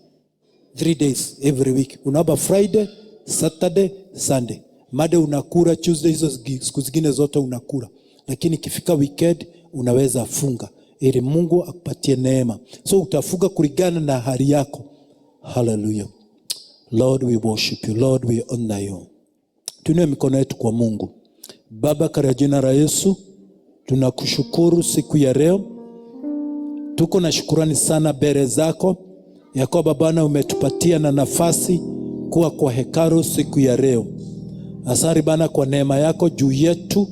3 days every week. Unaomba Friday, Saturday, Sunday. Monday unakula, Tuesday, hizo siku zingine zote unakula. Lakini ikifika weekend unaweza funga ili Mungu akupatie neema. So utafunga kulingana na hali yako. Hallelujah. Lord, we worship you. Lord, we honor you. Tuinue mikono yetu kwa Mungu. Baba, katika jina la Yesu, tunakushukuru siku ya leo. Tuko na shukrani sana mbele zako ya kwamba Bwana umetupatia na nafasi kuwa kwa hekalu siku ya leo. Asante Bwana kwa neema yako juu yetu.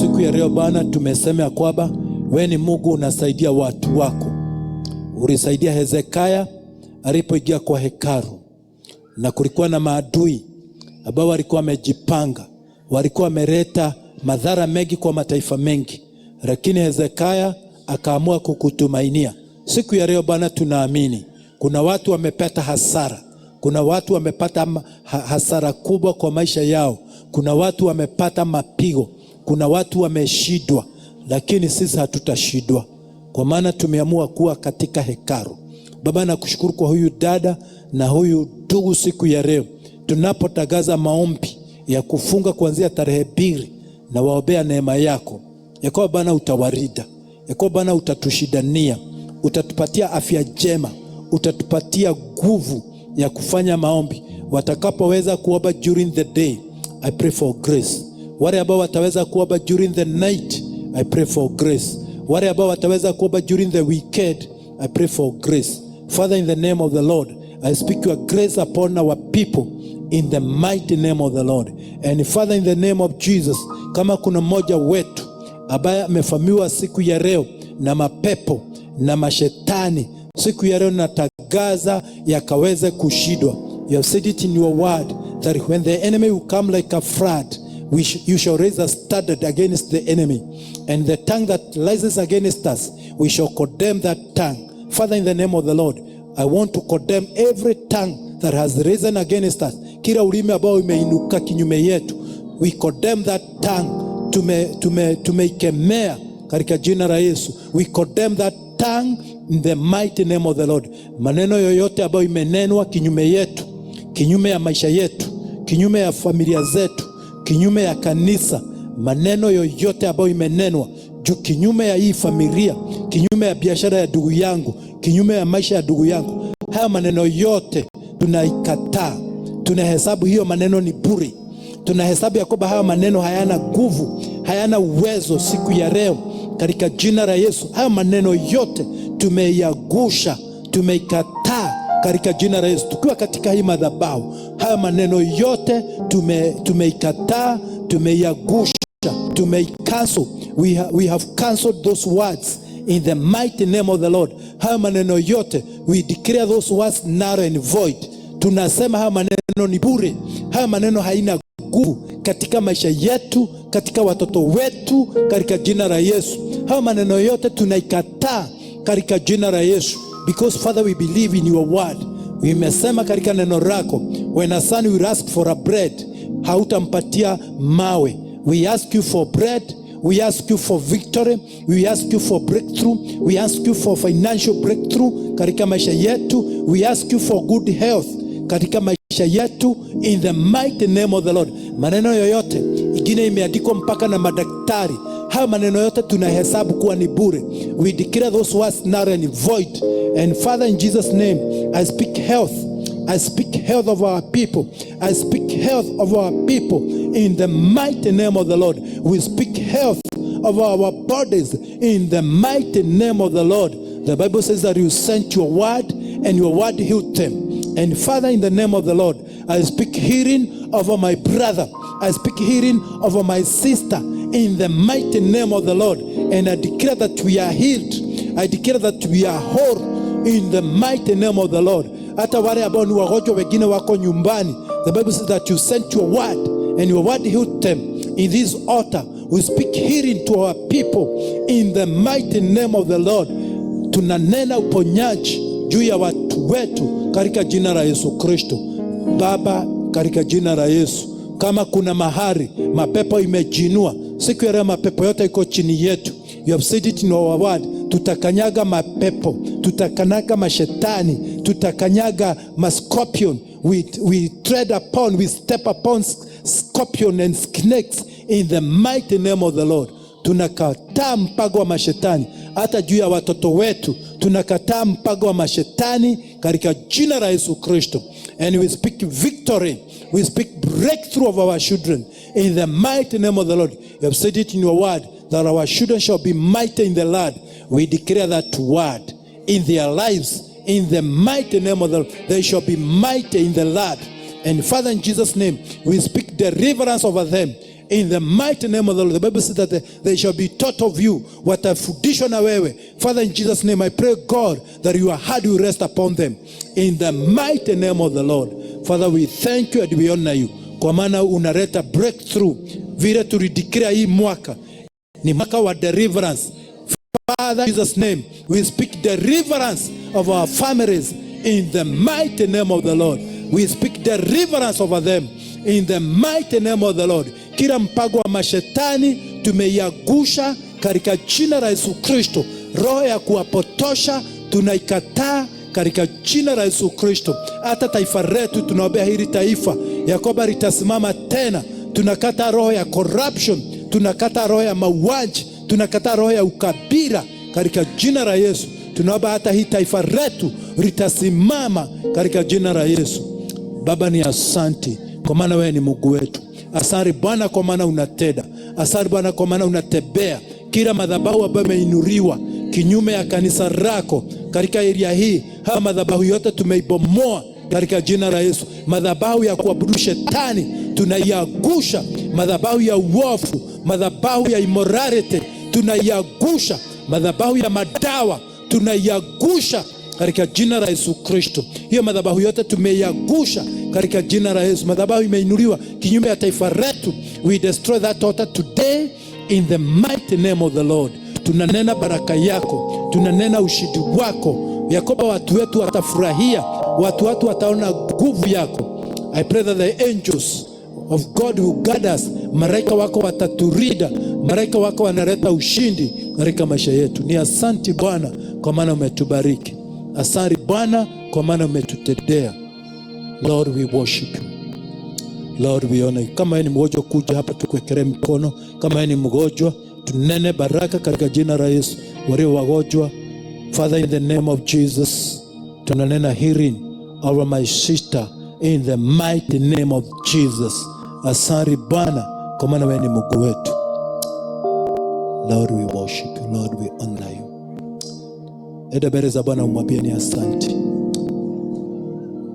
Siku ya leo Bwana tumesema ya kwamba wewe ni Mungu unasaidia watu wako. Ulisaidia Hezekia alipoingia kwa hekalu, na kulikuwa na maadui ambao walikuwa wamejipanga, walikuwa wameleta madhara mengi kwa mataifa mengi, lakini Hezekia akaamua kukutumainia. Siku ya leo Bwana tunaamini kuna watu wamepata hasara. Kuna watu wamepata hasara kubwa kwa maisha yao. Kuna watu wamepata mapigo. Kuna watu wameshindwa, lakini sisi hatutashindwa kwa maana tumeamua kuwa katika hekalu. Baba, nakushukuru kwa huyu dada na huyu ndugu siku ya leo. Tunapotangaza maombi ya kufunga kuanzia tarehe 2, na waombea neema yako. Ya kwamba Bwana utawarida. Ya kwamba Bwana utatushidania. Utatupatia afya njema. Utatupatia nguvu ya kufanya maombi. Watakapoweza kuomba during the day, I pray for grace. Wale ambao wataweza kuomba during the night, I pray for grace. Wale ambao wataweza kuomba during the weekend, I pray for grace. Father, in the name of the Lord, I speak your grace upon our people in the mighty name of the Lord. And Father, in the name of Jesus, kama kuna mmoja wetu ambaye amefamiwa siku ya leo na mapepo na mashetani, siku ya leo natagaza yakaweze kushindwa. You have said it in your word that when the enemy will come like a flood, you shall raise a standard against the enemy, and the tongue that rises against us, we shall condemn that tongue. Father, in the name of the Lord, I want to condemn every tongue that has risen against us. Kila ulimi ambao imeinuka kinyume yetu, we condemn that tongue. Tumeikemea katika jina la Yesu. We condemn that tongue in the mighty name of the Lord. Maneno yoyote ambayo imenenwa kinyume yetu, kinyume ya maisha yetu, kinyume ya familia zetu, kinyume ya kanisa, maneno yoyote ambayo imenenwa juu kinyume ya hii familia, kinyume ya biashara ya ndugu yangu, kinyume ya maisha ya ndugu yangu, haya maneno yote tunaikataa. Tunahesabu hiyo maneno ni bure. tunahesabu ya kwamba haya maneno hayana nguvu, hayana uwezo siku ya leo katika jina la Yesu. Haya maneno yote tumeyagusha, tumeikataa katika jina la Yesu. Tukiwa katika hii madhabahu, haya maneno yote tumeikataa, tumeyagusha, tumeicancel. We have cancelled those words in the mighty name of the Lord. Haya maneno yote, we declare those words null and void. Tunasema haya maneno ni bure, haya maneno haina nguvu katika maisha yetu, katika watoto wetu, katika jina la Yesu. Haya maneno yote tunaikataa katika jina la Yesu, because Father, we believe in your word. Umesema katika neno lako, when a son will ask for a bread, hautampatia mawe. We ask you for bread, we ask you for victory, we ask you for breakthrough, we ask you for financial breakthrough katika maisha yetu, we ask you for good health katika maisha yetu, in the mighty name of the Lord. Maneno yoyote ingine imeandikwa mpaka na madaktari, haya maneno yote tunahesabu kuwa ni bure. We declare those words null and void. And Father, in Jesus' name, I speak health. I speak health of our people. I speak health of our people in the mighty name of the Lord. We speak health of our bodies in the mighty name of the Lord. The Bible says that you sent your word and your word healed them. And Father, in the name of the Lord, I speak healing over my brother. I speak healing over my sister in the mighty name of the Lord. And I declare that we are healed. I declare that we are whole in the mighty name of the Lord. Hata wale ambao ni wagonjwa wengine wako nyumbani, the Bible says that you sent your word and your word healed them. In this altar, we speak healing to our people in the mighty name of the Lord. Tunanena uponyaji juu ya watu wetu katika jina la Yesu Kristo. Baba, katika jina la Yesu, kama kuna mahali mapepo imejinua, siku ya leo mapepo yote iko chini yetu. You have said it in our word. Tutakanyaga mapepo, tutakanyaga mashetani, tutakanyaga mascorpion. We tread upon, we step upon scorpion and snakes in the mighty name of the Lord. Tunakataa mpango wa mashetani hata juu ya watoto wetu. Tunakataa mpango wa mashetani katika jina la Yesu Kristo. And we speak victory. We speak breakthrough of our children in the mighty name of the Lord. You have said it in your word that our children shall be mighty in the Lord. We declare that word in their lives in the mighty name of the Lord. They shall be mighty in the Lord. And Father, in Jesus' name, we speak deliverance over them in the mighty name of the Lord. The Bible says that they shall be taught of you watafundishwa na wewe. Father, in Jesus' name, I pray, God, that your hand will rest upon them in the mighty name of the Lord. Father, we thank you and we honor you, kwa maana unaleta breakthrough. Vile tulideclare hii mwaka ni mwaka wa deliverance. Father, in Jesus' name, we speak deliverance of our families in the mighty name of the Lord. We speak deliverance over them in the mighty name of the Lord. Kila mpango wa mashetani tumeyagusha katika jina la Yesu Kristo. Roho ya kuwapotosha tunaikataa katika jina la Yesu Kristo. Hata taifa letu tunaombea hili taifa ya kwamba litasimama tena. Tunakata roho ya corruption, tunakata roho ya mauaji, tunakata roho ya ukabila katika jina la Yesu. Tunaomba hata hii taifa letu litasimama katika jina la Yesu. Baba, ni asante kwa maana wewe ni Mungu wetu. Asante Bwana kwa maana unatenda. Asante Bwana kwa maana unatembea. Kila madhabahu ambayo imeinuliwa kinyume ya kanisa lako katika area hii, haya madhabahu yote tumeibomoa katika jina la Yesu. Madhabahu ya kuabudu shetani tunaiagusha. Madhabahu ya uovu, madhabahu ya immorality tunaiagusha. Madhabahu ya madawa tunaiagusha katika jina la Yesu Kristo. Hiyo madhabahu yote tumeiagusha katika jina la Yesu. Madhabahu imeinuliwa kinyume ya taifa letu, we destroy that altar today in the mighty name of the Lord. Tunanena baraka yako, tunanena ushindi wako, yakoba watu wetu watafurahia, watu wataona nguvu yako. I pray that the angels of God will guard us. Malaika wako wataturida, malaika wako wanaleta ushindi katika maisha yetu. Ni asante Bwana kwa maana umetubariki. Asante Bwana kwa maana umetutendea. Lord, we worship you. Lord, we honor you. Kama ni mgonjwa kuja hapa tukuwekelee mkono. Kama ni mgonjwa tunene baraka katika jina la Yesu. Walio wagonjwa, Father, in the name of Jesus, tunanena healing over my sister in the mighty name of Jesus. Asante Bwana kwa maana wewe ni Mungu wetu. Lord, we worship you. Lord, we honor you. Eda mbele za Bwana umwambie ni asante.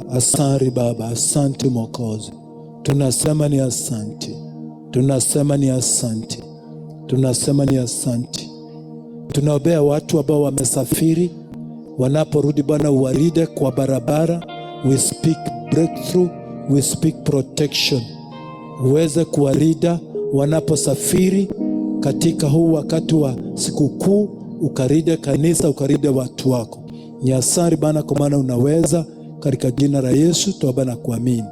Asante Baba, asante Mwokozi. Tunasema ni asante. Tunasema ni asante. Tunasema ni asante. Tunaombea watu ambao wamesafiri, wanaporudi Bwana uwaride kwa barabara. We speak breakthrough, we speak protection. Uweze kuwarida wanaposafiri katika huu wakati wa sikukuu, ukaride kanisa, ukaride watu wako. Ni asante Bwana kwa maana unaweza, katika jina la Yesu tuomba na kuamini.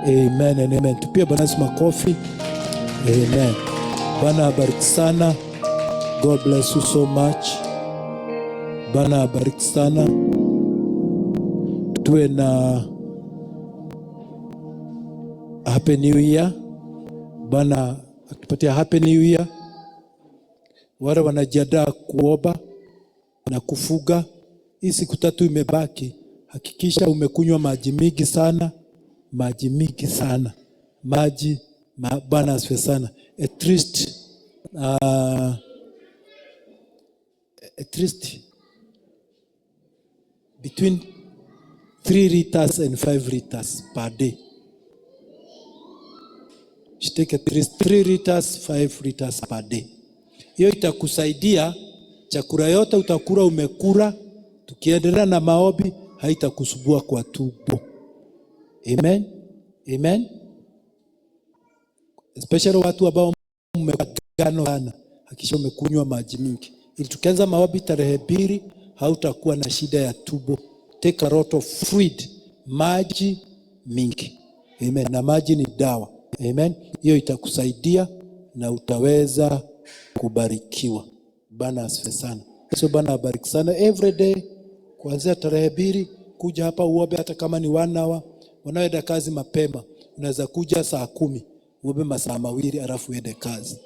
Amen and amen. Tupie Bwana makofi. Amen. Bwana abariki sana. God bless you so much. Bwana abariki sana. Tuwe na Happy New Year. Bwana atupatia Happy New Year. Wale wanajiandaa kuomba na kufuga, hii siku 3 imebaki, hakikisha umekunywa maji mingi sana. Maji mingi sana. Maji, Bwana asifiwe sana. At least between 3 liters and 5 liters per day. You take at least 3 liters, 5 liters per day. Hiyo itakusaidia, chakula yote utakula umekula, tukiendelea na maombi haitakusubua kwa tumbo. Amen. Amen. Especially watu ambao mmegano sana, hakikisha umekunywa maji mingi, ili tukianza maombi tarehe 2 hautakuwa na shida ya tumbo. Take a lot of fluid, maji mingi. Amen. Na maji ni dawa. Amen. Hiyo itakusaidia na utaweza kubarikiwa. Bwana asifiwe sana. So Bwana abariki sana. Every day kuanzia tarehe 2 kuja hapa uombe, hata kama ni 1 hour. Wanaoenda kazi mapema unaweza kuja saa 10 uombe masaa 2 alafu uende kazi.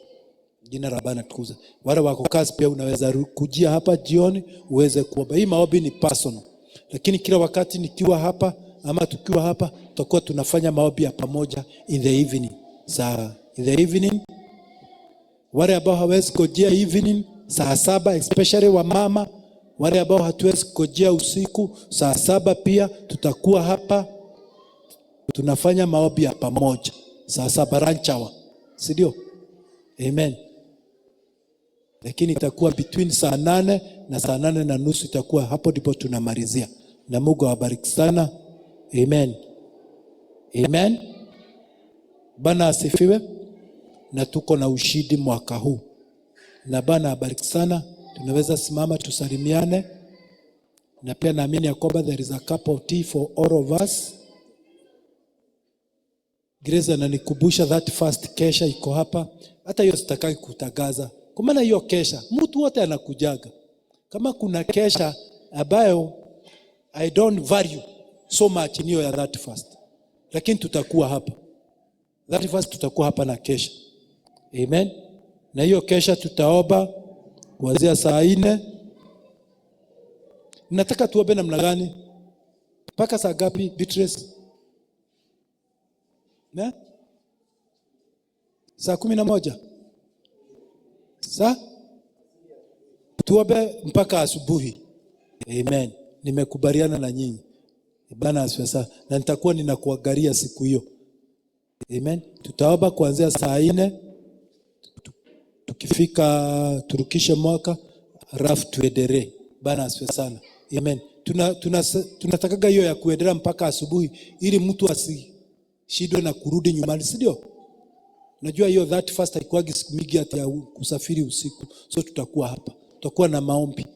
Jina la Bwana tukuze. Wale wako kazi pia unaweza kujia hapa jioni uweze kuomba. Hii maombi ni personal. Lakini kila wakati nikiwa hapa ama tukiwa hapa tutakuwa tunafanya maombi ya pamoja in the evening. In the evening, wale ambao hawezi kujia evening saa 7, especially wa mama, wale ambao hatuwezi kujia usiku saa 7 pia tutakuwa hapa tunafanya maombi ya pamoja saa 7 lunch hour. Si ndio? Amen. Lakini itakuwa between saa 8 na saa 8 na nusu itakuwa hapo, ndipo tunamalizia. Na Mungu awabariki sana. Amen. Amen. Bwana asifiwe. Na tuko na ushindi mwaka huu. Na Bwana abariki sana. Tunaweza simama tusalimiane. Na pia naamini ya kwamba there is a cup of tea for all of us. Grace ananikumbusha that first kesha iko hapa. Hata hiyo sitakai kutangaza. Kwa maana hiyo kesha mtu wote anakujaga. Kama kuna kesha ambayo I don't value so much in hiyo ya that first. Lakini tutakuwa hapa. That first tutakuwa hapa na kesha. Amen. Na hiyo kesha tutaomba kuanzia saa 4. Nataka tuombe namna gani? Mpaka saa ngapi Beatrice? Na? Saa 11. Tuombe mpaka asubuhi. Amen. Nimekubaliana na nyinyi. Bwana asifiwe sana. Na nitakuwa ninakuangalia siku hiyo. Amen. Tutaomba kuanzia saa 4. Tukifika turukishe mwaka alafu tuendelee. Bwana asifiwe sana. Amen. Tunatakaga hiyo ya kuendelea mpaka asubuhi ili mtu asishindwe na kurudi nyumbani, si ndio? Najua hiyo that first haikuagi siku mingi hata ya kusafiri usiku. So tutakuwa hapa. Tutakuwa na maombi.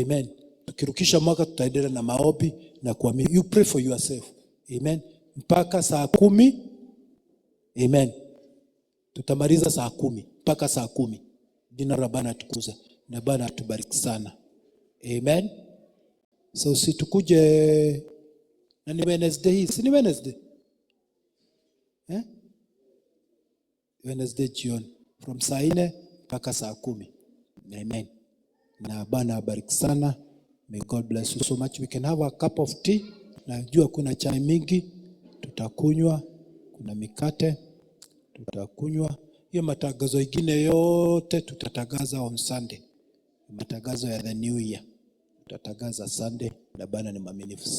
Amen. Tukirukisha mwaka tutaendelea na maombi na kuamini. You pray for yourself. Amen. Mpaka saa 10. Amen. Tutamaliza saa 10 mpaka saa 10. Jina la Bwana tukuze na Bwana atubariki sana. Amen. So situkuje na ni Wednesday hii. Si ni Wednesday? Wednesday jioni from saa 4 mpaka saa 10. Amen. Na Bwana abariki sana. May God bless you so much. We can have a cup of tea. Najua kuna chai mingi tutakunywa, kuna mikate tutakunywa. Hiyo matangazo ingine yote tutatangaza on Sunday. Matangazo ya the new year tutatangaza Sunday, na Bwana ni mwaminifu.